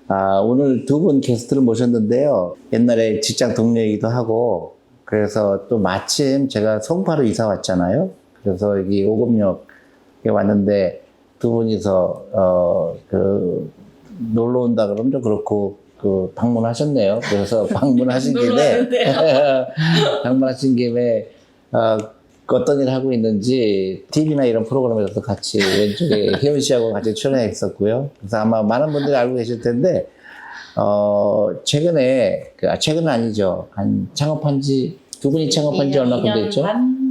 오늘 두 분 게스트를 모셨는데요. 옛날에 직장 동료이기도 하고, 그래서 또 마침 제가 송파로 이사 왔잖아요. 그래서 여기 오금역에 왔는데 두 분이서, 놀러 온다 그러면 좀 그렇고, 방문하셨네요. 그래서 방문하신 김에, 어떤 일 하고 있는지 TV나 이런 프로그램에서도 같이 왼쪽에 혜원 씨하고 같이 출연했었고요. 그래서 아마 많은 분들이 알고 계실 텐데, 최근은 아니죠. 창업한 지, 두 분이 창업한 지 얼마큼 됐죠?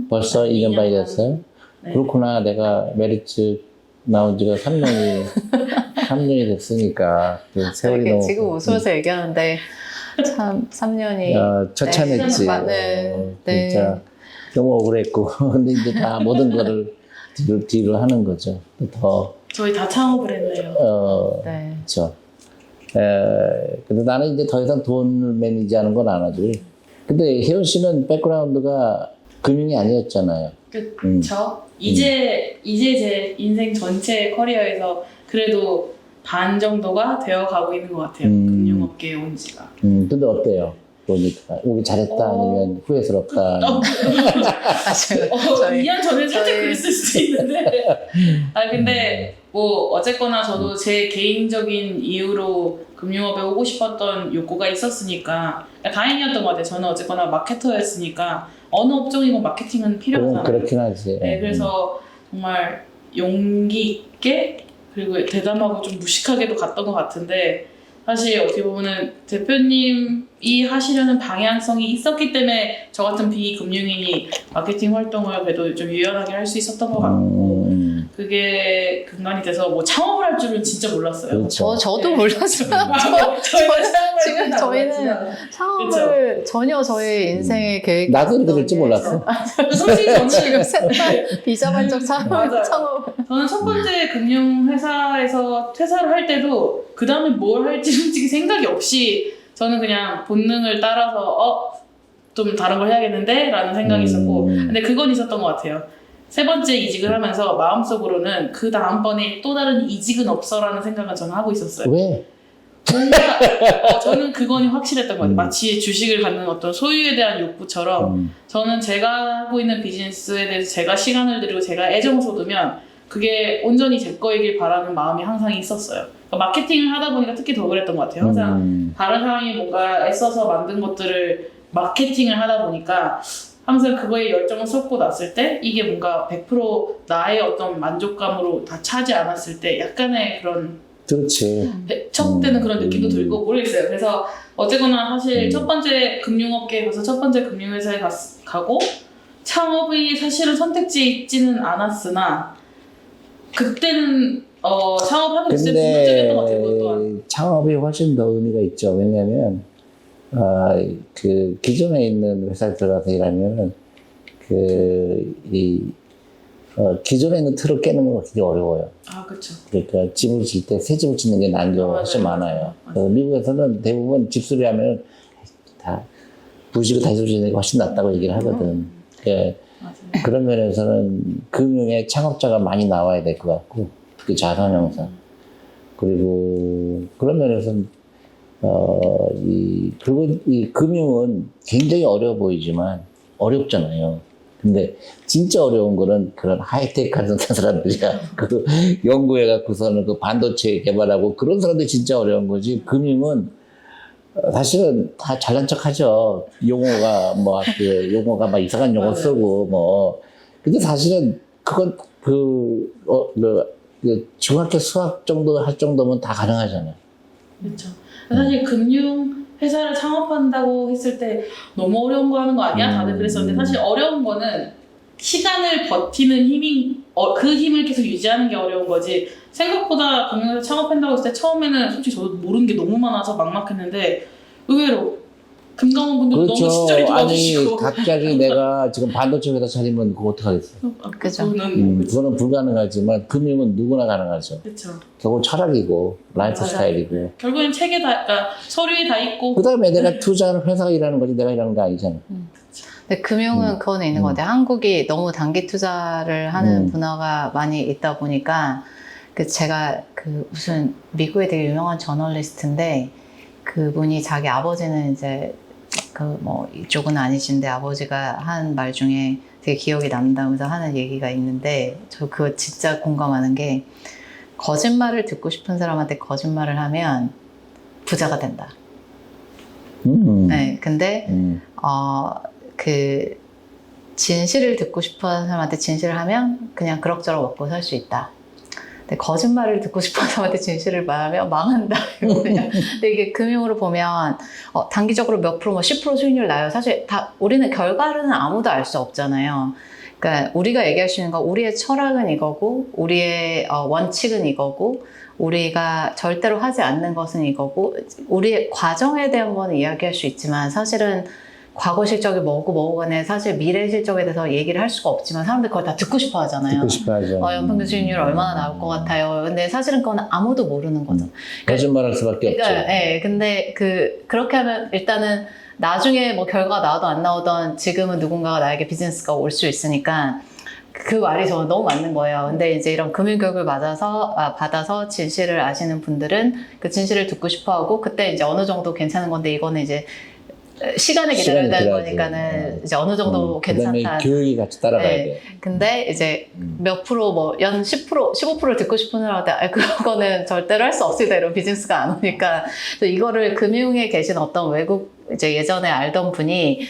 벌써 2년 반이 됐어요? 네. 그렇구나. 내가 메리츠 나온 지가 3년이 됐으니까. 세월이 너무. 지금 웃으면서 얘기하는데, 참, 3년이. 처참했지. 네. 진짜. 너무 억울했고. 근데 이제 다 모든 거를 뒤로 하는 거죠. 저희 다 창업을 했네요. 네. 그렇죠. 근데 나는 이제 더 이상 돈을 매니지하는 건 안 하지. 근데 혜원 씨는 백그라운드가 금융이 아니었잖아요. 그쵸. 이제 제 인생 전체 커리어에서 그래도 반 정도가 되어 가고 있는 것 같아요. 금융업계에 온 지가. 근데 어때요? 보니까 오기 잘했다 아니면 후회스럽다. 2년 전에 살짝 그랬을 수도 있는데. 근데 뭐 어쨌거나 저도 제 개인적인 이유로 금융업에 오고 싶었던 욕구가 있었으니까 다행이었던 것 같아요. 저는 어쨌거나 마케터였으니까 어느 업종이고 마케팅은 필요하잖아요. 그렇긴 하지. 네, 그래서 정말 용기 있게 그리고 대담하고 좀 무식하게도 갔던 것 같은데 사실 어떻게 보면은 대표님이 하시려는 방향성이 있었기 때문에 저 같은 비금융인이 마케팅 활동을 그래도 좀 유연하게 할 수 있었던 것 같고 그게 근간이 돼서 뭐 창업을 할 줄은 진짜 몰랐어요. 그렇죠. 저도 네. 몰랐어요. 지금 저희는 창업을 그쵸. 전혀 저희 인생의 계획이 나도 그럴지 몰랐어. 솔직히 저는 지금 비자발적 맞아요. 창업. 저는 첫 번째 금융회사에서 퇴사를 할 때도 그 다음에 뭘 할지 솔직히 생각이 없이 저는 그냥 본능을 따라서 좀 다른 걸 해야겠는데 라는 생각이 있었고 근데 그건 있었던 것 같아요. 세 번째 이직을 하면서 마음속으로는 그 다음번에 또 다른 이직은 없어라는 생각은 저는 하고 있었어요. 왜? 뭔가 저는 그건 확실했던 것 같아요. 마치 주식을 갖는 어떤 소유에 대한 욕구처럼 저는 제가 하고 있는 비즈니스에 대해서 제가 시간을 들이고 제가 애정을 쏟으면 그게 온전히 제 거이길 바라는 마음이 항상 있었어요. 그러니까 마케팅을 하다 보니까 특히 더 그랬던 것 같아요. 항상 다른 사람이 뭔가 애써서 만든 것들을 마케팅을 하다 보니까 항상 그거에 열정을 쏟고 났을 때 이게 뭔가 100% 나의 어떤 만족감으로 다 차지 않았을 때 약간의 그런 그렇지. 배척되는 그런 느낌도 들고 모르겠어요. 그래서 어쨌거나 사실 첫 번째 금융업계에 가서 첫 번째 금융회사에 가고 창업이 사실은 선택지에 있지는 않았으나 그때는 창업하는 게 진짜 본능적이었던 것 같아요. 그것 또한. 창업이 훨씬 더 의미가 있죠. 왜냐면 기존에 있는 회사에 들어가서 일하면은 기존에 있는 틀을 깨는 건 굉장히 어려워요. 그렇죠. 그러니까 집을 질 때 새 집을 짓는 게 난이도가 훨씬 많아요. 미국에서는 대부분 집수리 하면 다 부시고 다시 짓는 게 훨씬 낫다고 얘기를 하거든. 그런 면에서는 금융에 창업자가 많이 나와야 될 것 같고, 특히 자산형사. 그리고 그런 면에서는 그리고 이 금융은 굉장히 어려워 보이지만 어렵잖아요. 근데 진짜 어려운 거는 그런 하이테크한 사람들이야. 그 연구해갖고서는 그 반도체 개발하고 그런 사람들이 진짜 어려운 거지. 금융은 사실은 다 잘난 척 하죠. 용어가 막 이상한 용어 쓰고 뭐. 근데 사실은 그건 중학교 수학 정도 할 정도면 다 가능하잖아요. 그렇죠. 사실 금융 회사를 창업한다고 했을 때 너무 어려운 거 하는 거 아니야? 다들 그랬었는데 사실 어려운 거는 시간을 버티는 그 힘을 계속 유지하는 게 어려운 거지. 생각보다 금융회사 창업한다고 했을 때 처음에는 솔직히 저도 모르는 게 너무 많아서 막막했는데 의외로 금감원 분들도 그렇죠. 너무 친절히 도와주시고. 아니 갑자기 내가 지금 반도체 회사 차리면 그거 어떡하겠어. 그죠. 그거는 불가능하지만 금융은 누구나 가능하죠. 그렇죠. 결국 철학이고 라이프 맞아요. 스타일이고. 결국엔 책에 그러니까 서류에 다 있고. 그다음에 내가 투자하는 회사가 일하는 거지 내가 일하는 거 아니잖아. 근데 금융은 그거는 있는 것 같아요. 한국이 너무 단기 투자를 하는 문화가 많이 있다 보니까 그 제가 그 무슨 미국의 되게 유명한 저널리스트인데 그분이 자기 아버지는 이제 그 뭐 이쪽은 아니신데 아버지가 한 말 중에 되게 기억이 남다면서 하는 얘기가 있는데 저 그거 진짜 공감하는 게 거짓말을 듣고 싶은 사람한테 거짓말을 하면 부자가 된다. 네, 근데 그 진실을 듣고 싶어하는 사람한테 진실을 하면 그냥 그럭저럭 먹고 살 수 있다. 근데 거짓말을 듣고 싶어하는 사람한테 진실을 말하면 망한다. 이거든요. 근데 이게 금융으로 보면 단기적으로 몇 프로, 뭐 10% 수익률 나요. 사실 다 우리는 결과는 아무도 알 수 없잖아요. 그러니까 우리가 얘기할 수 있는 건 우리의 철학은 이거고, 우리의 원칙은 이거고, 우리가 절대로 하지 않는 것은 이거고, 우리의 과정에 대한 거는 이야기할 수 있지만 사실은 과거 실적이 뭐고 간에 사실 미래 실적에 대해서 얘기를 할 수가 없지만 사람들이 그걸 다 듣고 싶어 하잖아요. 듣고 싶어 하죠. 연평균 수익률 얼마나 나올 것 같아요. 근데 사실은 그건 아무도 모르는 거죠. 거짓말할 수밖에 없죠. 그러니까, 네, 근데 그렇게 하면 일단은 나중에 뭐 결과가 나오든 안 나오든 지금은 누군가가 나에게 비즈니스가 올 수 있으니까 그 말이 저는 너무 맞는 거예요. 근데 이제 이런 금융교육을 받아서 진실을 아시는 분들은 그 진실을 듣고 싶어 하고 그때 이제 어느 정도 괜찮은 건데 이거는 이제 시간을 기다려야 되는 거니까는 이제 어느 정도 괜찮다. 그다음에 교육이 같이 따라가야 네. 돼. 근데 이제 몇 프로 뭐 연 10%, 15%를 듣고 싶은 사람한테 그거는 절대로 할 수 없습니다. 이런 비즈니스가 안 오니까. 그래서 이거를 금융에 계신 어떤 외국 이제 예전에 알던 분이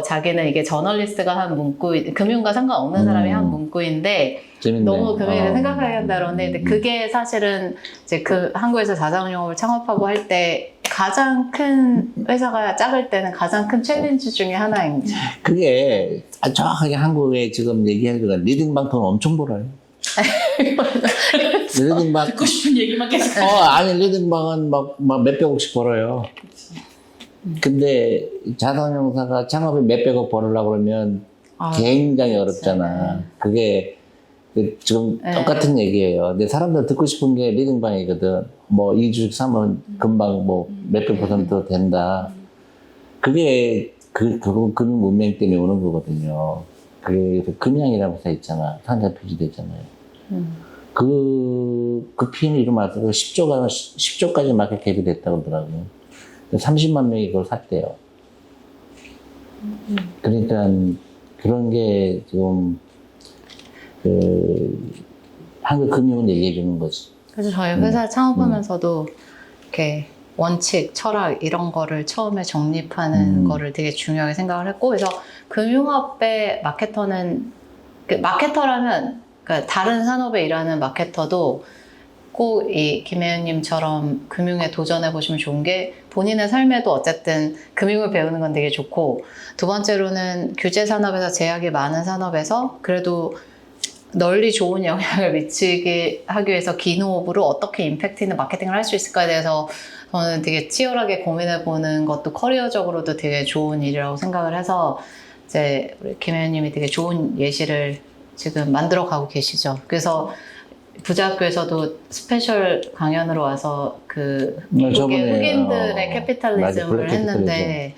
자기는 이게 저널리스트가 한 문구, 금융과 상관없는 사람이 한 문구인데 재밌네. 너무 금융을 생각하게 한다 그러는데 그게 사실은 이제 그 한국에서 자산운용을 창업하고 할 때 가장 큰 회사가 작을 때는 가장 큰 챌린지 중에 하나인 거죠. 그게 정확하게 한국에 지금 얘기하는 리딩방 돈 엄청 벌어요. 리딩방 듣고 싶은 얘기만 계속. 아니 리딩방은 막 몇백억씩 벌어요. 근데 자산운용사가 창업에 몇백억 벌으려고 그러면 굉장히 어렵잖아. 그게 지금 똑같은 얘기예요. 근데 사람들 듣고 싶은 게 리딩방이거든. 뭐 이 주식 사면 금방 뭐 몇백 % 된다. 그게 결국 금융 문명 때문에 오는 거거든요. 그게 금양이라는 회사 있잖아. 상장 표시되잖아요. 그 피해는 이름 알아서 10조까지 마켓캡이 됐다고 그러더라고요. 30만 명이 그걸 샀대요. 그러니까 그런 게 지금 한국 금융은 얘기해 주는 거지. 그래서 저희 회사 창업하면서도 이렇게 원칙, 철학 이런 거를 처음에 정립하는 거를 되게 중요하게 생각을 했고 그래서 금융업의 마케터는 마케터라면 그러니까 다른 산업에 일하는 마케터도 꼭 이 김혜연님처럼 금융에 도전해 보시면 좋은 게 본인의 삶에도 어쨌든 금융을 배우는 건 되게 좋고 두 번째로는 규제 산업에서 제약이 많은 산업에서 그래도 널리 좋은 영향을 미치게 하기 위해서 기노업으로 어떻게 임팩트 있는 마케팅을 할 수 있을까에 대해서 저는 되게 치열하게 고민해보는 것도 커리어적으로도 되게 좋은 일이라고 생각을 해서 이제 우리 김혜연님이 되게 좋은 예시를 지금 만들어가고 계시죠. 그래서 부자학교에서도 스페셜 강연으로 와서 그 미국의 흑인들의 캐피탈리즘을 했는데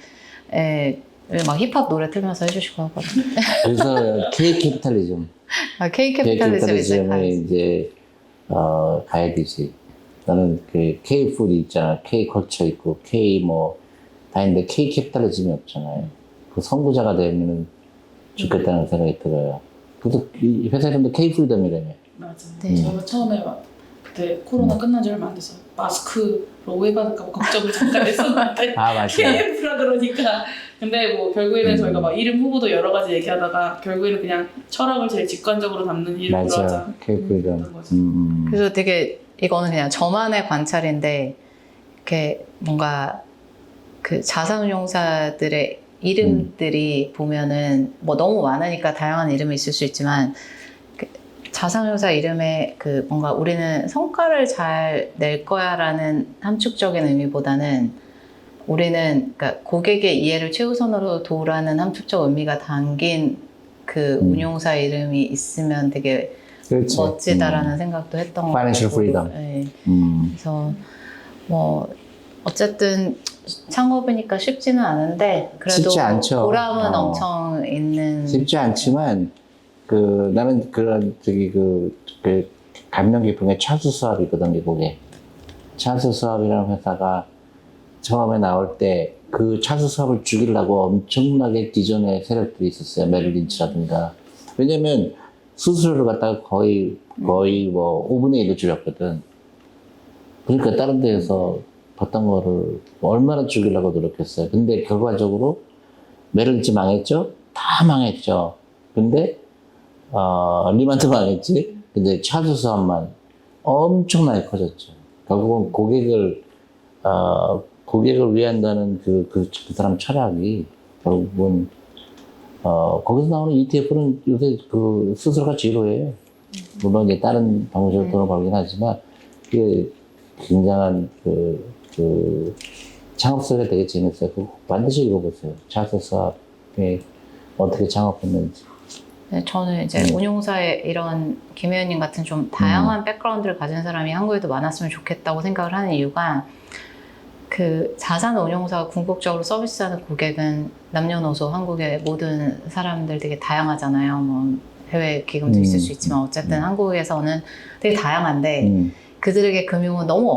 막 힙합 노래 틀면서 해주시고 하거든요. 그래서 K 캐피탈리즘. K 캐피탈리즘에 이제 가야 되지. 나는 그 K 푸드 있잖아. K 컬처 있고 K 뭐 다 있는데 K 캐피탈리즘이 없잖아요. 그 선구자가 되면 좋겠다는 생각이 들어요. 그래도 이 회사 이름도 K 프리덤이라며. 맞아. 저도 처음에 그때 코로나 끝난 지 얼마 안 돼서 마스크로 오해받을까 봐 걱정을 잠깐 했었는데 맞아. KF라 그러니까 근데 뭐 결국에는 저희가 막 이름 후보도 여러 가지 얘기하다가 결국에는 그냥 철학을 제일 직관적으로 담는 이름으로 하자. K 프리덤. 그래서 되게 이거는 그냥 저만의 관찰인데 이렇게 뭔가 그 자산운용사들의 이름들이 보면은 뭐 너무 많으니까 다양한 이름이 있을 수 있지만 자산운용사 이름에 그 뭔가 우리는 성과를 잘 낼 거야라는 함축적인 의미보다는 우리는 그러니까 고객의 이해를 최우선으로 도우라는 함축적 의미가 담긴 그 운용사 이름이 있으면 되게 그렇지. 멋지다라는 생각도 했던 것 같아요. Financial freedom. 네. 그래서 뭐 어쨌든 창업이니까 쉽지는 않은데 그래도 쉽지 않죠. 보람은 엄청 있는. 쉽지 않지만 나는 그런 감명 깊은 게 찰스 스왑이거든요, 그게. 찰스 스왑이라는 회사가 처음에 나올 때 그 찰스 스왑을 죽이려고 엄청나게 기존의 세력들이 있었어요. 메릴 린치라든가. 왜냐면 수수료를 갖다가 거의 뭐 5분의 1을 줄였거든. 그러니까 다른 데에서 봤던 거를 얼마나 죽이려고 노력했어요. 근데 결과적으로 메릴 린치 망했죠? 다 망했죠. 근데 리만도 망했지. 근데 찰스 스왑만 엄청나게 커졌죠. 결국은 고객을 위한다는 그 사람 철학이 결국은 거기서 나오는 ETF는 요새 그 수수료가 제로예요. 물론 이제 다른 방식으로 돈을 벌긴 하지만 그게 굉장한 그 창업소리가 되게 재밌어요. 그거 반드시 읽어보세요. 찰스 스왑이 어떻게 창업했는지. 네, 저는 이제 운용사에 이런 김 의원님 같은 좀 다양한 백그라운드를 가진 사람이 한국에도 많았으면 좋겠다고 생각을 하는 이유가 그 자산 운용사가 궁극적으로 서비스하는 고객은 남녀노소 한국의 모든 사람들 되게 다양하잖아요. 뭐 해외 기금도 있을 수 있지만 어쨌든 한국에서는 되게 다양한데 그들에게 금융은 너무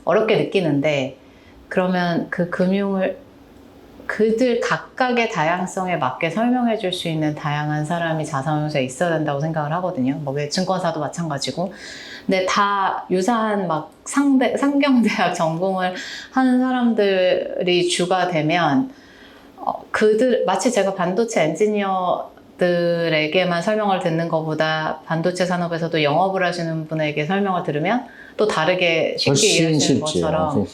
어렵게 느끼는데 그러면 그 금융을 그들 각각의 다양성에 맞게 설명해 줄 수 있는 다양한 사람이 자산운용사에 있어야 된다고 생각을 하거든요. 뭐 증권사도 마찬가지고. 근데 다 유사한 막 상경대학 전공을 하는 사람들이 주가 되면 마치 제가 반도체 엔지니어들에게만 설명을 듣는 것보다 반도체 산업에서도 영업을 하시는 분에게 설명을 들으면 또 다르게 쉽게 이해하시는 것처럼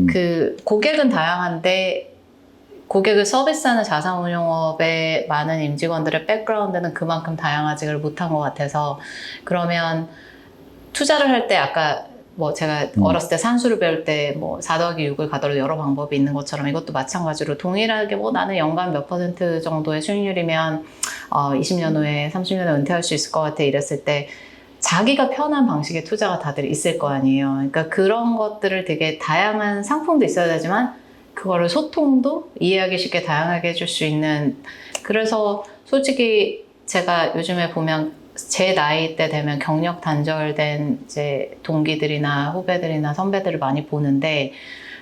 그 고객은 다양한데 고객을 서비스하는 자산운용업의 많은 임직원들의 백그라운드는 그만큼 다양하지를 못한 것 같아서 그러면 투자를 할 때 아까 뭐 제가 어렸을 때 산수를 배울 때 뭐 4+6을 가더라도 여러 방법이 있는 것처럼 이것도 마찬가지로 동일하게 뭐 나는 연간 몇 % 정도의 수익률이면 20년 후에 30년에 은퇴할 수 있을 것 같아 이랬을 때 자기가 편한 방식의 투자가 다들 있을 거 아니에요. 그러니까 그런 것들을 되게 다양한 상품도 있어야 되지만 그거를 소통도 이해하기 쉽게 다양하게 해줄 수 있는 그래서 솔직히 제가 요즘에 보면 제 나이 때 되면 경력 단절된 이제 동기들이나 후배들이나 선배들을 많이 보는데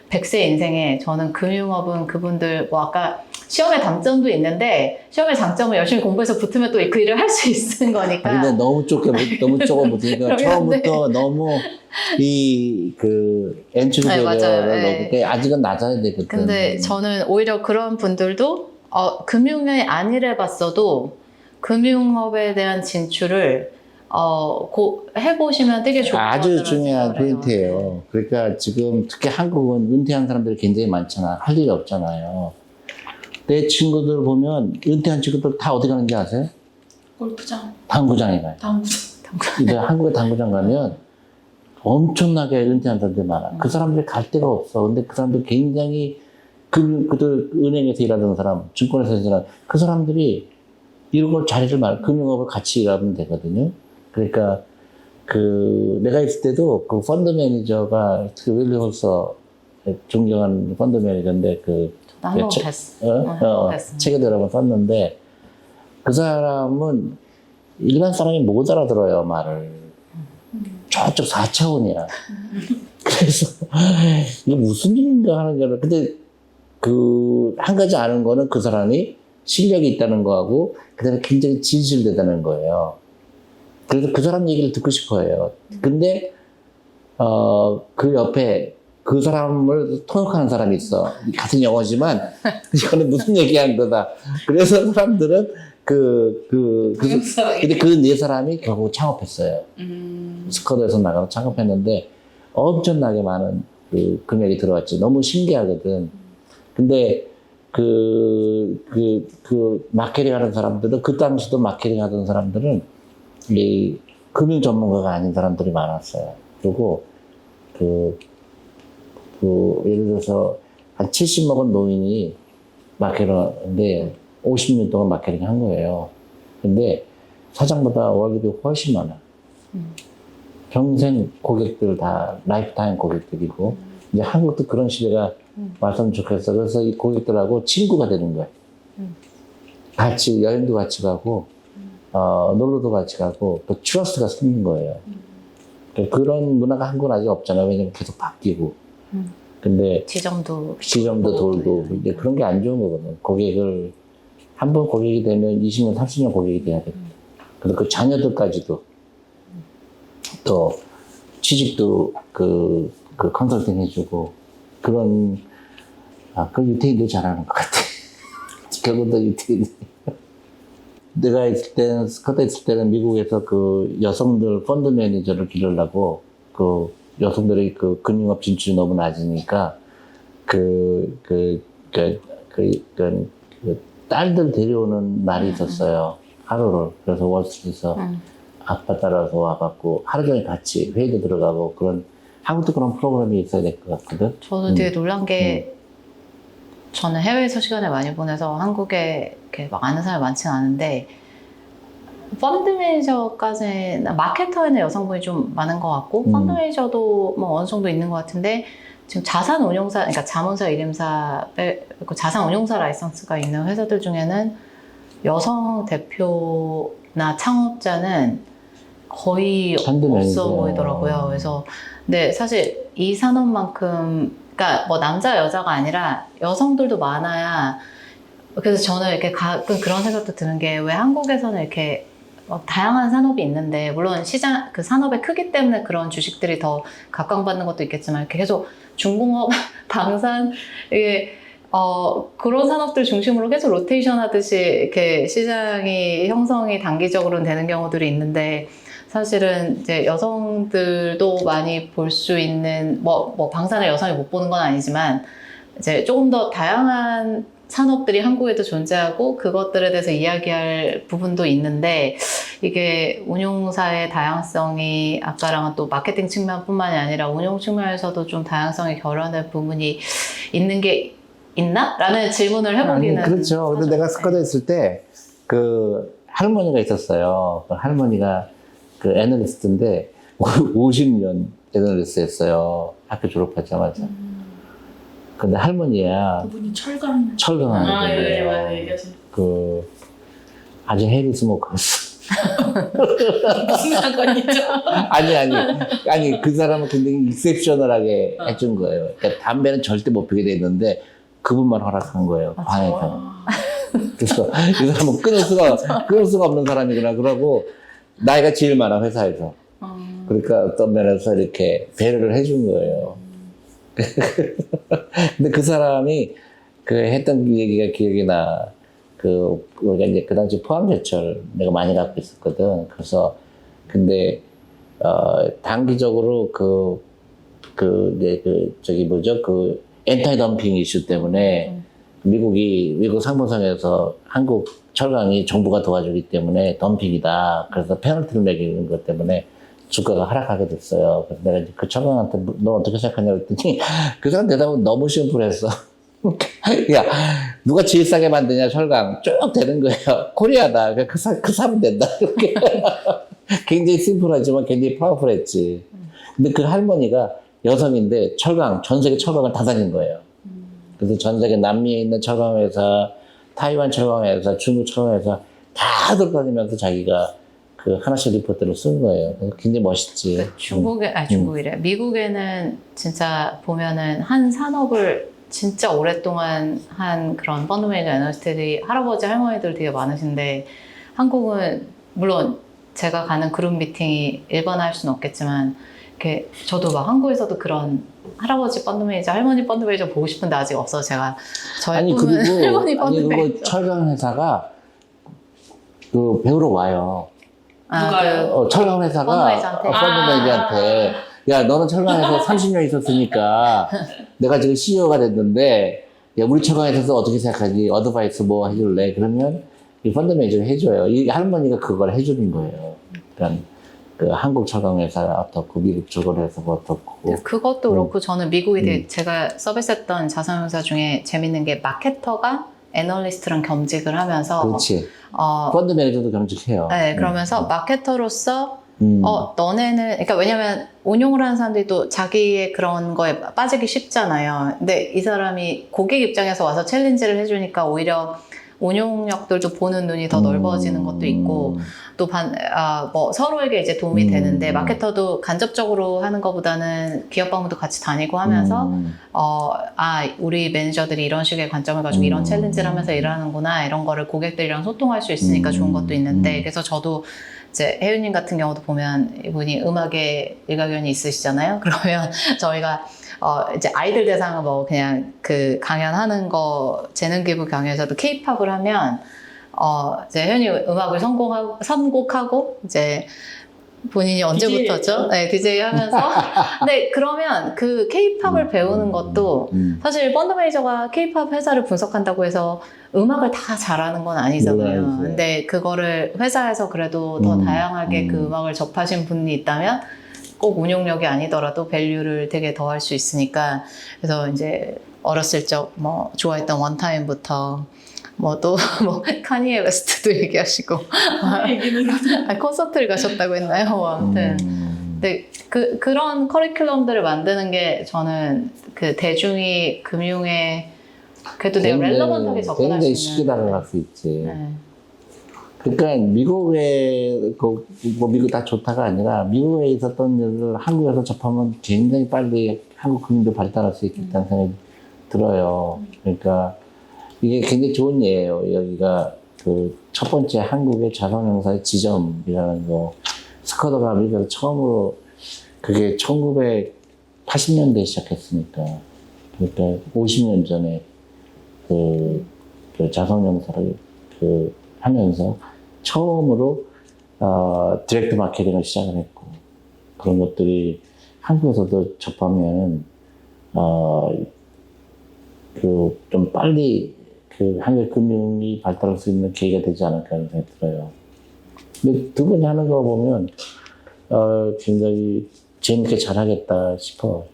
100세 인생에 저는 금융업은 그분들 뭐 아까 시험의 단점도 있는데 시험의 장점은 열심히 공부해서 붙으면 또 그 일을 할 수 있는 거니까. 근데 너무 좁아 붙으니까 처음부터 너무 그 엔트리 레벨을 높을 때 아직은 낮아야 되거든. 근데 저는 오히려 그런 분들도 금융에 안 일해봤어도 금융업에 대한 진출을 해보시면 되게 좋을 것 같아요. 아주 중요한 포인트예요. 그러니까 지금 특히 한국은 은퇴한 사람들이 굉장히 많잖아. 할 일이 없잖아요. 내 친구들 보면 은퇴한 친구들 다 어디 가는지 아세요? 골프장. 당구장에 가요. 당구장. 이제 한국에 당구장 가면 엄청나게 은퇴한 사람들이 많아. 그 사람들이 갈 데가 없어. 근데 그 사람들 굉장히 그들 은행에서 일하는 사람, 증권에서 일하는 그 사람들이 이런 걸 금융업을 같이 일하면 되거든요. 그러니까 내가 있을 때도 그 펀드 매니저가 그 윌리 홀서 존경하는 펀드 매니저인데 한번 뵀어. 책에도 여러 번 썼는데 그 사람은 일반 사람이 못 알아들어요, 말을. 저쪽 4차원이야. 그래서 이게 무슨 일인가 하는 거를 근데 한 가지 아는 거는 그 사람이 실력이 있다는 거하고 그다음에 굉장히 진실되다는 거예요. 그래서 그 사람 얘기를 듣고 싶어요. 근데 그 옆에 그 사람을 통역하는 사람이 있어. 같은 영어지만 이거는 무슨 얘기한 거다. 그래서 사람들은 근데 그 네 사람이 결국 창업했어요. 스쿼드에서 나가서 창업했는데 엄청나게 많은 그 금액이 들어왔지. 너무 신기하거든. 근데 마케팅 하는 사람들은, 그 당시도 마케팅 하던 사람들은, 이 금융 전문가가 아닌 사람들이 많았어요. 그리고, 예를 들어서, 한 70 먹은 노인이 마케팅을 하는데, 50년 동안 마케팅 한 거예요. 근데, 사장보다 월급이 훨씬 많아. 평생 고객들 다, 라이프타임 고객들이고, 이제 한국도 그런 시대가 왔으면 좋겠어. 그래서 이 고객들하고 친구가 되는 거야. 같이 여행도 같이 가고 놀러도 같이 가고 또 트러스트가 생긴 거예요. 그런 문화가 한국은 아직 없잖아요. 왜냐면 계속 바뀌고. 근데 지점도 돌고 이제 그런 게 안 좋은 거거든요. 고객을 한 번 고객이 되면 20년, 30년 고객이 돼야 돼. 그리고 그 자녀들까지도 또 취직도 그 컨설팅 해주고 그런 그 유태인들 잘하는 것 같아. 결국은 유태인. 내가 있을 때는 스카트 있을 때는 미국에서 그 여성들 펀드 매니저를 기르려고 그 여성들의 그 금융업 진출이 너무 낮으니까 그 딸들 데려오는 날이 있었어요. 하루를. 그래서 월스트리트에서 아빠 따라서 와갖고 하루 종일 같이 회의도 들어가고 그런 한국도 그런 프로그램이 있어야 될 것 같거든. 저도 되게 놀란 게 저는 해외에서 시간을 많이 보내서 한국에 이렇게 막 아는 사람이 많지는 않은데 펀드 매니저까지 마케터에는 여성분이 좀 많은 것 같고 펀드 매니저도 뭐 어느 정도 있는 것 같은데 지금 자산 운용사, 그러니까 자문사, 일임사 빼고 자산 운용사 라이선스가 있는 회사들 중에는 여성 대표나 창업자는 거의 없어 보이더라고요. 그래서 근데 사실 이 산업만큼 그러니까 뭐 남자 여자가 아니라 여성들도 많아야 그래서 저는 이렇게 가끔 그런 생각도 드는 게 왜 한국에서는 이렇게 다양한 산업이 있는데 물론 시장 그 산업의 크기 때문에 그런 주식들이 더 각광받는 것도 있겠지만 이렇게 계속 중공업, 방산 이게 그런 산업들 중심으로 계속 로테이션 하듯이 이렇게 시장이 형성이 단기적으로는 되는 경우들이 있는데 사실은 이제 여성들도 많이 볼 수 있는 뭐 방산을 여성이 못 보는 건 아니지만 이제 조금 더 다양한 산업들이 한국에도 존재하고 그것들에 대해서 이야기할 부분도 있는데 이게 운용사의 다양성이 아까랑은 또 마케팅 측면뿐만이 아니라 운용 측면에서도 좀 다양성이 결여된 부분이 있는 게 있나? 라는 질문을 해보기는 그렇죠. 근데 내가 스쿼드에 있을 때 그 할머니가 있었어요. 그 할머니가 그 애널리스트인데 50년 애널리스트였어요. 학교 졸업하자마자. 근데 할머니야. 그분이 철강하는 예, 거예요. 맞아요. 얘기하시는. 그 아주 헤비 스모커였어. 무슨 상관이죠? 아니 그 사람은 굉장히 익셉셔널하게 해준 거예요. 그러니까 담배는 절대 못 피게 돼 있는데 그분만 허락한 거예요. 방에서. 그래서 이 사람은 끊을 수가 없는 사람이구나. 그러고 나이가 제일 많아 회사에서. 그러니까 어떤 면에서 이렇게 배려를 해준 거예요. 근데 그 사람이 그 했던 얘기가 기억이 나. 우리가 이제 그 당시 포항제철 내가 많이 갖고 있었거든. 그래서 근데 단기적으로 엔타이 덤핑 이슈 때문에 미국 상무성에서 한국 철강이 정부가 도와주기 때문에 덤핑이다. 그래서 페널티를 매기는 것 때문에 주가가 하락하게 됐어요. 그래서 내가 이제 그 철강한테 너 어떻게 생각하냐고 했더니 그 사람 대답은 너무 심플했어. 야, 누가 제일 싸게 만드냐, 철강. 쭉 되는 거예요. 코리아다. 그 사면 된다. 이렇게. 굉장히 심플하지만 굉장히 파워풀했지. 근데 그 할머니가 여성인데 전 세계 철강을 다 다닌 거예요. 그래서 전 세계 남미에 있는 철강회사, 타이완 철강회사, 중국 철강회사 다 돌아다니면서 자기가 그 하나씩 리포트를 쓴 거예요. 굉장히 멋있지. 중국이래. 미국에는 진짜 보면은 한 산업을 진짜 오랫동안 한 그런 펀드 매니저 애널리스트들이 할아버지 할머니들 되게 많으신데 한국은 물론 제가 가는 그룹 미팅이 일반화할 수는 없겠지만 이렇게 저도 막 한국에서도 그런 할아버지 펀드 매니저 할머니 펀드 매니저 보고 싶은데 아직 없어서 제가 저의 꿈은 할머니 펀드 매니저. 철강 회사가 그 배우러 와요. 누가요? 철강 회사가 펀드 매니저한테 야, 너는 철강에서 30년 있었으니까 내가 지금 CEO가 됐는데 야, 우리 철강에서 어떻게 생각하니? 어드바이스 뭐 해줄래? 그러면 이 펀드 매니저가 해줘요. 이 할머니가 그걸 해주는 거예요. 그러니까 그 한국 철강회사 어떻고 미국 철강회사 어떻고 그것도 그렇고 저는 미국에 제가 서비스했던 자산운용사 중에 재밌는 게 마케터가 애널리스트랑 겸직을 하면서 그렇지. 펀드 매니저도 겸직해요. 네, 그러면서 마케터로서 너네는, 그러니까 왜냐면 운용을 하는 사람들이 또 자기의 그런 거에 빠지기 쉽잖아요. 근데 이 사람이 고객 입장에서 와서 챌린지를 해주니까 오히려 운용력들도 보는 눈이 더 넓어지는 것도 있고 또 뭐 서로에게 이제 도움이 되는데 마케터도 간접적으로 하는 것보다는 기업 방문도 같이 다니고 하면서 우리 매니저들이 이런 식의 관점을 가지고 이런 챌린지를 하면서 일하는구나 이런 거를 고객들이랑 소통할 수 있으니까 좋은 것도 있는데 그래서 저도 이제 혜윤님 같은 경우도 보면 이분이 음악에 일가견이 있으시잖아요. 그러면 저희가 이제 아이들 대상은 뭐 그냥 그 강연하는 거 재능 기부 강연에서도 케이팝을 하면 이제 혜윤이 음악을 선곡하고 이제 본인이 언제부터죠? 네, DJ 하면서. 근데 그러면 그 케이팝을 배우는 것도 사실 펀드 매니저가 케이팝 회사를 분석한다고 해서 음악을 다 잘하는 건 아니잖아요. 몰라야지. 근데 그거를 회사에서 그래도 더 다양하게 그 음악을 접하신 분이 있다면 꼭 운용력이 아니더라도 밸류를 되게 더 할 수 있으니까 그래서 이제 어렸을 적 뭐 좋아했던 원타임부터 뭐 또 뭐 카니에 웨스트도 얘기하시고 콘서트를 가셨다고 했나요? 뭐 아무튼 근데 그런 커리큘럼들을 만드는 게 저는 그 대중이 금융에 그래도 내가 렐러번트하게 접근할 수 굉장히 있는 쉽게 다가갈 수 있지. 네. 그러니까 미국에 뭐 미국 다 좋다가 아니라 미국에 있었던 일을 한국에서 접하면 굉장히 빨리 한국 금융도 발달할 수 있겠다는 생각이 들어요. 그러니까 이게 굉장히 좋은 예예요. 여기가 그 첫 번째 한국의 자산형사의 지점이라는 거 스커더가 미국에서 처음으로 그게 1980년대에 시작했으니까 그러니까 50년 전에 그 자산형사를 하면서 처음으로 디렉트 마케팅을 시작을 했고 그런 것들이 한국에서도 접하면 좀 빨리 한국 금융이 발달할 수 있는 계기가 되지 않을까 하는 생각이 들어요. 근데 두 분이 하는 거 보면 굉장히 재밌게 잘하겠다 싶어.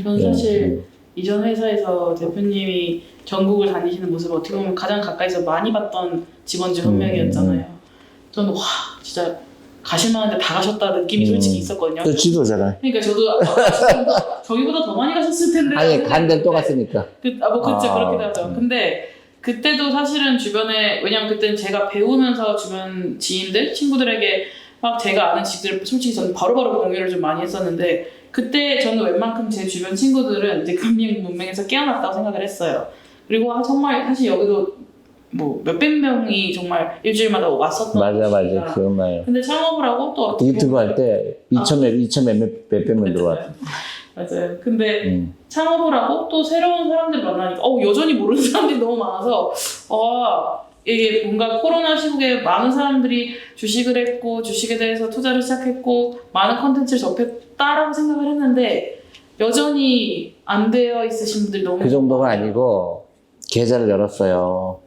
저는 사실 이전 회사에서 대표님이 전국을 다니시는 모습을 어떻게 보면 가장 가까이서 많이 봤던 직원 중 한 명이었잖아요. 저는 와 진짜 가실만한데 다 가셨다 느낌이 솔직히 있었거든요. 그 지도잖아. 그러니까 저도 저기보다 더 많이 가셨을 텐데. 아니 간 데는 또 갔으니까. 뭐 그쵸 그렇긴 하죠. 근데 그때도 사실은 주변에 왜냐면 그때는 제가 배우면서 주변 지인들 친구들에게 막 제가 아는 지식들을 솔직히 저는 바로바로 공유를 좀 많이 했었는데 그때 저는 웬만큼 제 주변 친구들은 이제 금융 문맹에서 깨어났다고 생각을 했어요. 그리고 정말 사실 여기도 뭐 몇백 명이 정말 일주일마다 왔었던 맞아 기억나요. 근데 창업을 하고 또 어떻게 유튜브 할 때 2천 몇백 명 들어왔어. 맞아요. 근데 창업을 하고 또 새로운 사람들 만나니까 여전히 모르는 사람들이 너무 많아서 이게 뭔가 코로나 시국에 많은 사람들이 주식을 했고 주식에 대해서 투자를 시작했고 많은 컨텐츠를 접했다라고 생각을 했는데 여전히 안 되어 있으신 분들이 너무 그 정도가 아니고 계좌를 열었어요.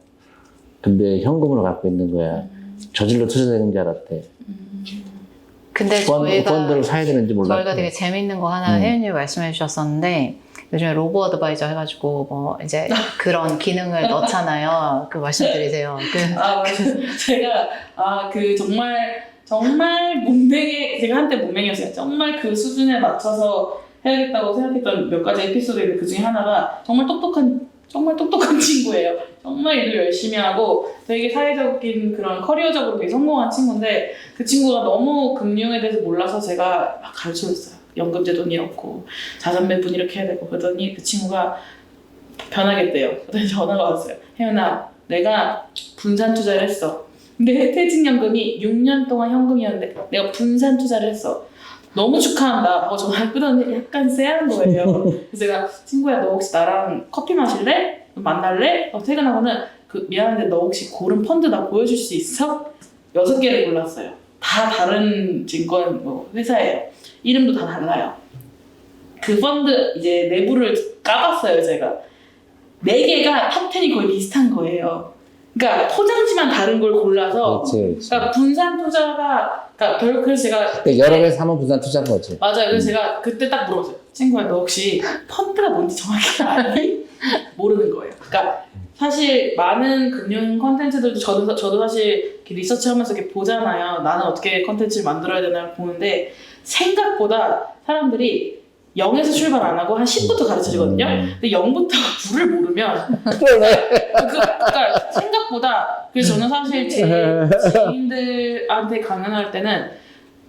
근데 현금으로 갖고 있는 거야. 저질러 투자되는 줄 알았대. 근데 저희가 펀드를 사야 되는지 몰랐대. 저희가 되게 재밌는 거 하나 혜윤님이 말씀해 주셨었는데 요즘에 로보 어드바이저 해가지고 뭐 이제 그런 기능을 넣잖아요. 그 말씀드리세요. 제가 그 정말 문맹에 제가 한때 문맹이었어요. 정말 그 수준에 맞춰서 해야겠다고 생각했던 몇 가지 에피소드 있는데 그 중에 하나가 정말 똑똑한 친구예요. 정말 일을 열심히 하고 되게 사회적인 그런 커리어적으로 되게 성공한 친구인데 그 친구가 너무 금융에 대해서 몰라서 제가 막 가르쳐줬어요. 연금제도는 이렇고 자산 배분 이렇게 해야 되고 그러더니 그 친구가 변하겠대요. 그랬더니 전화가 왔어요. 혜연아 내가 분산 투자를 했어. 근데 퇴직연금이 6년 동안 현금이었는데 내가 분산 투자를 했어. 너무 축하한다 하고 전화를 끄더니 약간 쎄한 거예요. 그래서 제가 친구야 너 혹시 나랑 커피 마실래? 만날래? 퇴근하고는 미안한데 너 혹시 고른 펀드 나 보여줄 수 있어? 6개를 골랐어요. 다 다른 증권 회사예요. 이름도 다 달라요. 그 펀드 이제 내부를 까봤어요 제가. 4개가 탑10이 거의 비슷한 거예요. 그러니까 포장지만 다른 걸 골라서 그렇지. 그러니까 분산 투자가 그래서 제가 여러 개 사면 분산 투자인 거지. 맞아요. 그래서 제가 그때 딱 물어봤어요. 친구야 너 혹시 펀드가 뭔지 정확히 아니? 모르는 거예요. 그러니까 사실 많은 금융 컨텐츠들도 저도 사실 리서치하면서 이렇게 보잖아요. 나는 어떻게 컨텐츠를 만들어야 되나 보는데 생각보다 사람들이 0에서 출발 안 하고 한 10부터 가르쳐주거든요. 근데 0부터 9를 모르면 그러니까 생각 생각보다 그래서 저는 사실 제 지인들한테 강연할 때는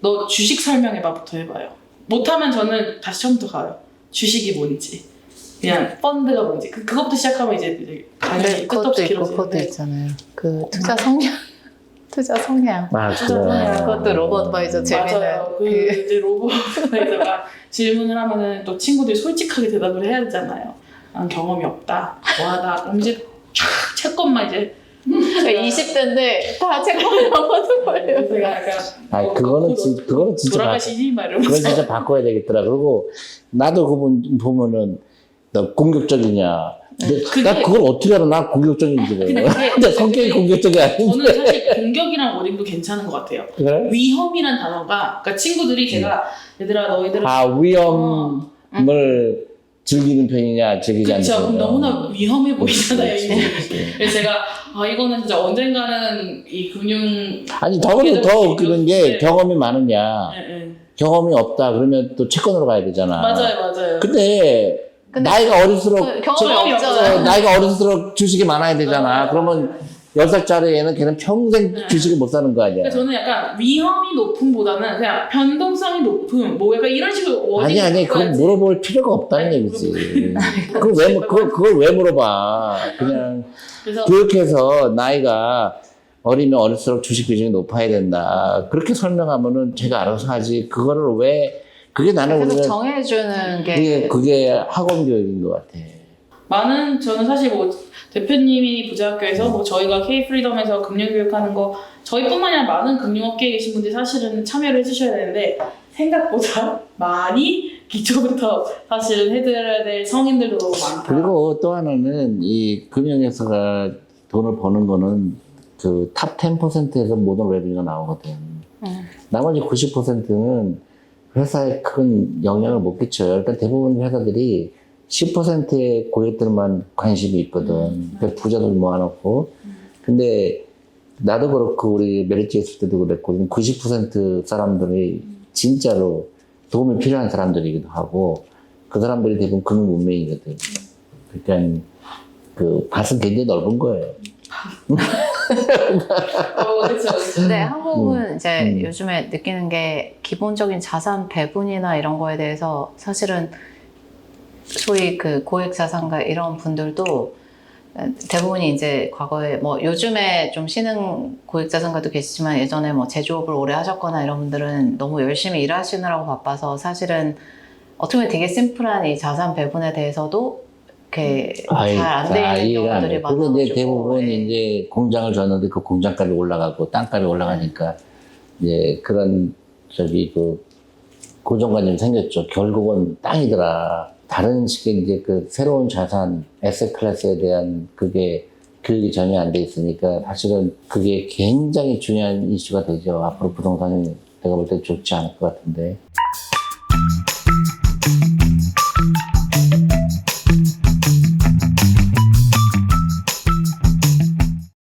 너 주식 설명해봐부터 해봐요. 못하면 저는 다시 처음부터 가요. 주식이 뭔지 그냥 펀드가 뭔지 그것부터 시작하면 이제 강연이 그것도 끝없이 있고 그것도 길어지는데 있잖아요. 그 투자 성향. 투자 성향. 아, 그래. 그것도 로봇 바이저 재미는. 맞아요. 그 이제 로봇에다가 질문을 하면은 또 친구들이 솔직하게 대답을 해야 되잖아요. 난 경험이 없다. 와나 그럼 이제 쫙 채권만 이제 20대인데 다 채권을 넘어서 버려요. 제가 약간 아, 그거는 진짜 돌아가시니 말 그건 이러면서 진짜 바꿔야 되겠더라. 그리고 나도 그분 보면은 너 공격적이냐. 그게- 나 그걸 어떻게 알아? 나 공격적인지. 근데 그게- 근데 성격이 공격적이 아닌데. 저는 사실 공격이란 워딩도 괜찮은 것 같아요. 그래? 위험이란 단어가 그러니까 친구들이 제가 얘들아 너희들은 아, 위험을 즐기는 편이냐, 즐기지 않는 그렇죠. 편이냐. 그럼 너무나 위험해 보이잖아요. 그렇지, 이게. 그렇지. 그래서 제가 이거는 진짜 언젠가는 이 금융 아니, 더 웃기는 게 경험이 많으냐. 예, 예. 경험이 없다. 그러면 또 채권으로 가야 되잖아. 맞아요. 근데 나이가 어릴수록 경험이 없죠. 나이가 어릴수록 주식이 많아야 되잖아. 그러면 10살짜리 애는 걔는 평생 주식을 못 사는 거 아니야. 그러니까 저는 약간 위험이 높음보다는 그냥 변동성이 높음 뭐 약간 이런 식으로 워딩을 아니, 그건 바꿔야지. 물어볼 필요가 없다는 얘기지. 그걸 왜 물어봐. 그냥 그래서 교육해서 나이가 어리면 어릴수록 주식 비중이 높아야 된다. 그렇게 설명하면은 제가 알아서 하지. 그거를 왜, 그게 나는 계속 우리가, 정해주는 게. 그게 학원 교육인 것 같아. 많은 저는 사실 뭐 대표님이 부자학교에서 뭐 저희가 K-프리덤에서 금융교육하는 거 저희뿐만 아니라 많은 금융업계에 계신 분들이 사실은 참여를 해주셔야 되는데 생각보다 많이 기초부터 사실은 해드려야 될 성인들도 너무 많다. 그리고 또 하나는 이 금융회사가 돈을 버는 거는 그 탑 10%에서 모든 레비뉴가 나오거든. 나머지 90%는 회사에 큰 영향을 못 끼쳐요. 일단 대부분 회사들이 10%의 고객들만 관심이 있거든. 그래서 부자들 모아놓고. 근데 나도 그렇고 우리 메리츠에 있을 때도 그랬고 90% 사람들이 진짜로 도움이 필요한 사람들이기도 하고 그 사람들이 대부분 금융 문맹이거든. 그러니까 그 밭은 굉장히 넓은 거예요. 그렇죠. 근데 한국은 이제 요즘에 느끼는 게 기본적인 자산 배분이나 이런 거에 대해서 사실은 소위 그 고액 자산가 이런 분들도 대부분이 이제 과거에 뭐 요즘에 좀 신흥 고액 자산가도 계시지만 예전에 뭐 제조업을 오래 하셨거나 이런 분들은 너무 열심히 일하시느라고 바빠서 사실은 어떻게 보면 되게 심플한 이 자산 배분에 대해서도 이렇게 잘 안 돼 있는 경우들이 그리고 많아가지고 이제 대부분 예. 이제 공장을 줬는데 그 공장값이 올라가고 땅값이 올라가니까 이제 그런 그 고정관념이 생겼죠. 결국은 땅이더라. 다른 식의 이제 그 새로운 자산, 에셋 클래스에 대한 그게 교육이 전혀 안 돼 있으니까 사실은 그게 굉장히 중요한 이슈가 되죠. 앞으로 부동산이 내가 볼 때 좋지 않을 것 같은데.